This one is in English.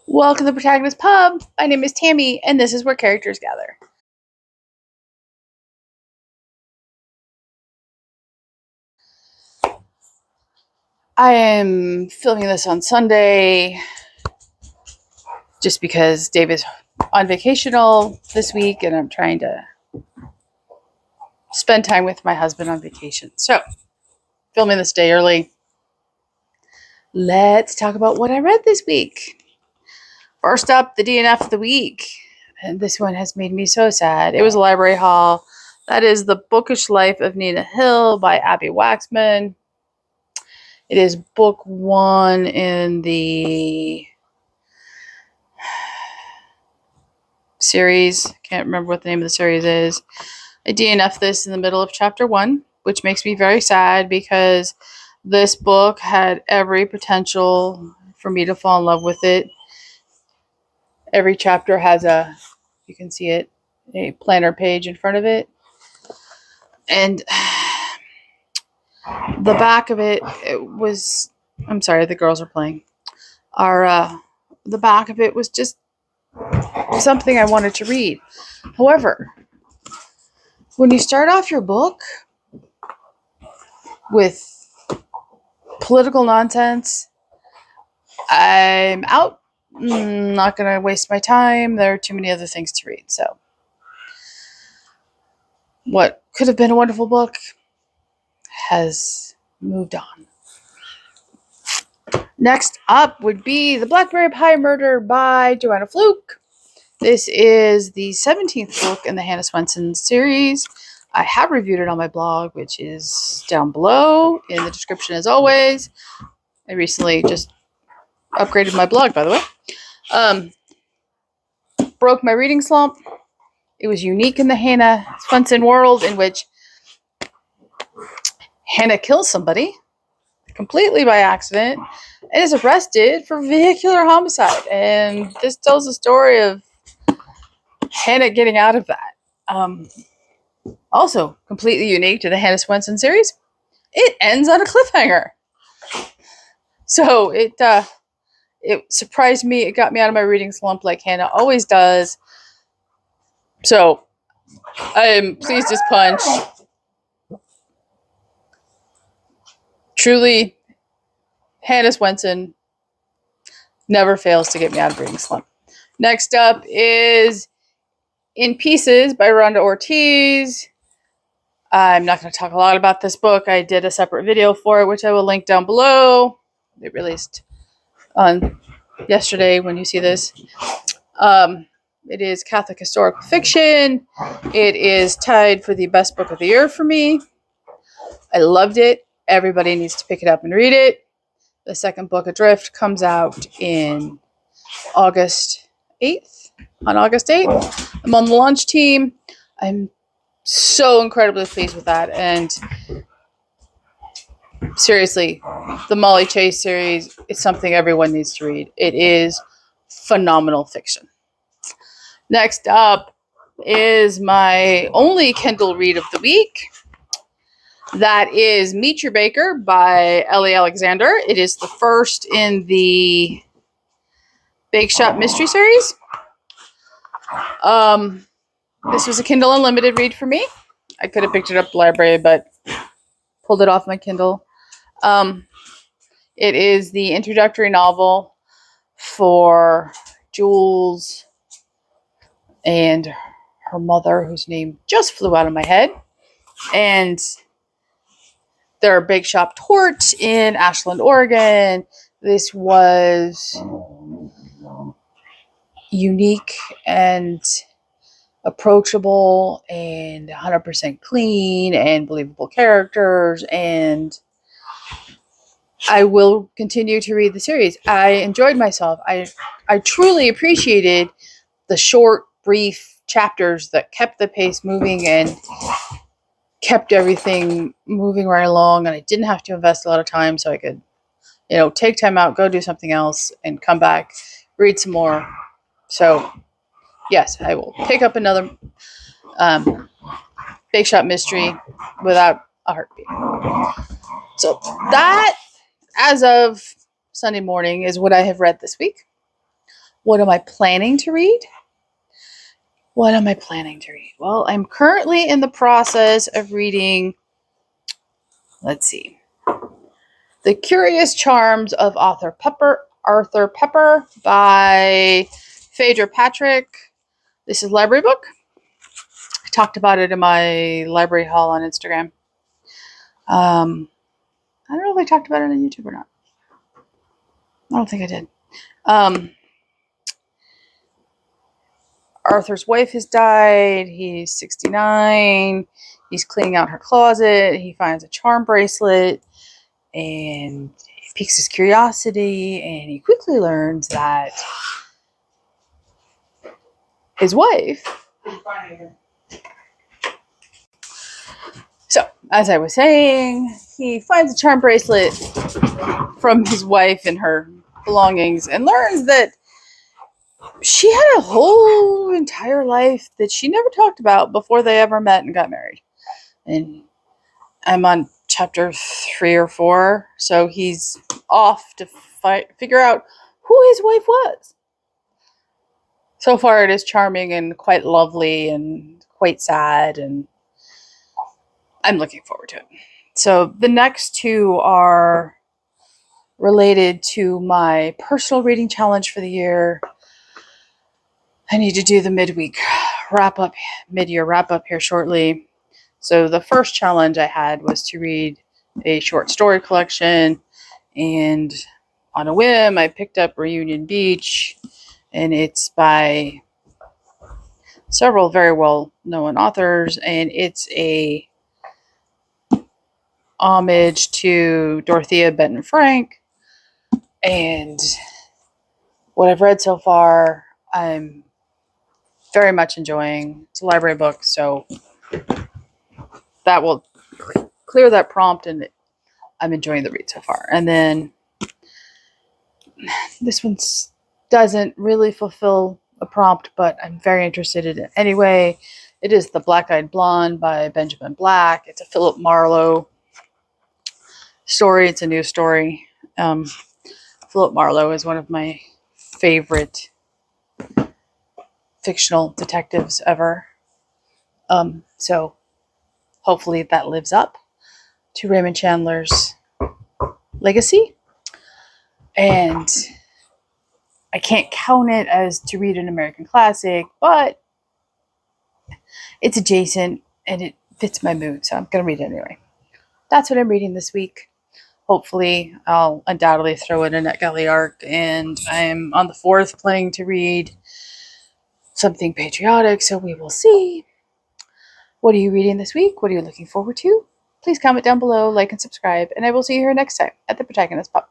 Welcome to the Protagonist Pub. My name is Tammy, and this is where characters gather. I am filming this on Sunday just because Dave is on vacation all this week, and I'm trying to spend time with my husband on vacation. So, filming this day early. Let's talk about what I read this week. First up, the DNF of the week. And this one has made me so sad. It was a library haul. That is The Bookish Life of Nina Hill by Abbi Waxman. It is book 1 in the series. Can't remember what the name of the series is. I DNF'd this in the middle of chapter 1, which makes me very sad because this book had every potential for me to fall in love with it. Every chapter has you can see it, a planner page in front of it. And the back of it was, I'm sorry, the girls are playing. The back of it was just something I wanted to read. However, when you start off your book with political nonsense, I'm out. Not going to waste my time. There are too many other things to read. So, what could have been a wonderful book has moved on. Next up would be The Blackberry Pie Murder by Joanne Fluke. This is the 17th book in the Hannah Swenson series. I have reviewed it on my blog, which is down below in the description as always. I recently just upgraded my blog, by the way. Broke my reading slump. It was unique in the Hannah Swenson world, in which Hannah kills somebody completely by accident and is arrested for vehicular homicide. And this tells the story of Hannah getting out of that. Also completely unique to the Hannah Swenson series, it ends on a cliffhanger. So it surprised me. It got me out of my reading slump like Hannah always does. So I am pleased as punch. Truly, Hannah Swenson never fails to get me out of reading slump. Next up is In Pieces by Rhonda Ortiz. I'm not going to talk a lot about this book. I did a separate video for it, which I will link down below. It released on yesterday when you see this. It is Catholic historical fiction. It is tied for the best book of the year for me. I loved it. Everybody needs to pick it up and read it. The second book, Adrift, comes out in August 8th. On August 8th. I'm on the launch team. I'm so incredibly pleased with that. And seriously, the Molly Chase series is something everyone needs to read. It is phenomenal fiction. Next up is my only Kindle read of the week. That is Meet Your Baker by Ellie Alexander. It is the first in the Bake Shop Mystery Series. This was a Kindle Unlimited read for me. I could have picked it up at the library, but pulled it off my Kindle. It is the introductory novel for Jules and her mother, whose name just flew out of my head. And their bake shop tort in Ashland, Oregon. This was unique and approachable and 100% clean and believable characters, and I will continue to read the series. I enjoyed myself. I truly appreciated the short, brief chapters that kept the pace moving and kept everything moving right along, and I didn't have to invest a lot of time, so I could, take time out, go do something else, and come back, read some more. So, yes, I will pick up another Bake Shop mystery without a heartbeat. So that, as of Sunday morning, is what I have read this week. What am I planning to read? What am I planning to read? Well, I'm currently in the process of reading, let's see, The Curious Charms of Arthur Pepper by Phaedra Patrick. This is a library book. I talked about it in my library haul on Instagram. I don't know if I talked about it on YouTube or not. I don't think I did. Arthur's wife has died. He's 69. He's cleaning out her closet. He finds a charm bracelet and it piques his curiosity, and he quickly learns that his wife. So, as I was saying, he finds a charm bracelet from his wife and her belongings and learns that she had a whole entire life that she never talked about before they ever met and got married. And I'm on chapter 3 or 4, so he's off to figure out who his wife was. So far it is charming and quite lovely and quite sad, and I'm looking forward to it. So the next 2 are related to my personal reading challenge for the year. I need to do the mid-year wrap up here shortly. So the first challenge I had was to read a short story collection, and on a whim I picked up Reunion Beach, and it's by several very well-known authors, and it's a homage to Dorothea Benton Frank. And what I've read so far, I'm very much enjoying. It's a library book, so that will clear that prompt, and I'm enjoying the read so far. And then this one doesn't really fulfill a prompt, but I'm very interested in it anyway. It is The Black-Eyed Blonde by Benjamin Black. It's a Philip Marlowe story. It's a new story. Philip Marlowe is one of my favorite fictional detectives ever. So hopefully that lives up to Raymond Chandler's legacy. And I can't count it as to read an American classic, but it's adjacent and it fits my mood, so I'm going to read it anyway. That's what I'm reading this week. Hopefully, I'll undoubtedly throw in a NetGalley arc, and I'm on the 4th planning to read something patriotic, so we will see. What are you reading this week? What are you looking forward to? Please comment down below, like, and subscribe, and I will see you here next time at the Protagonist Pub.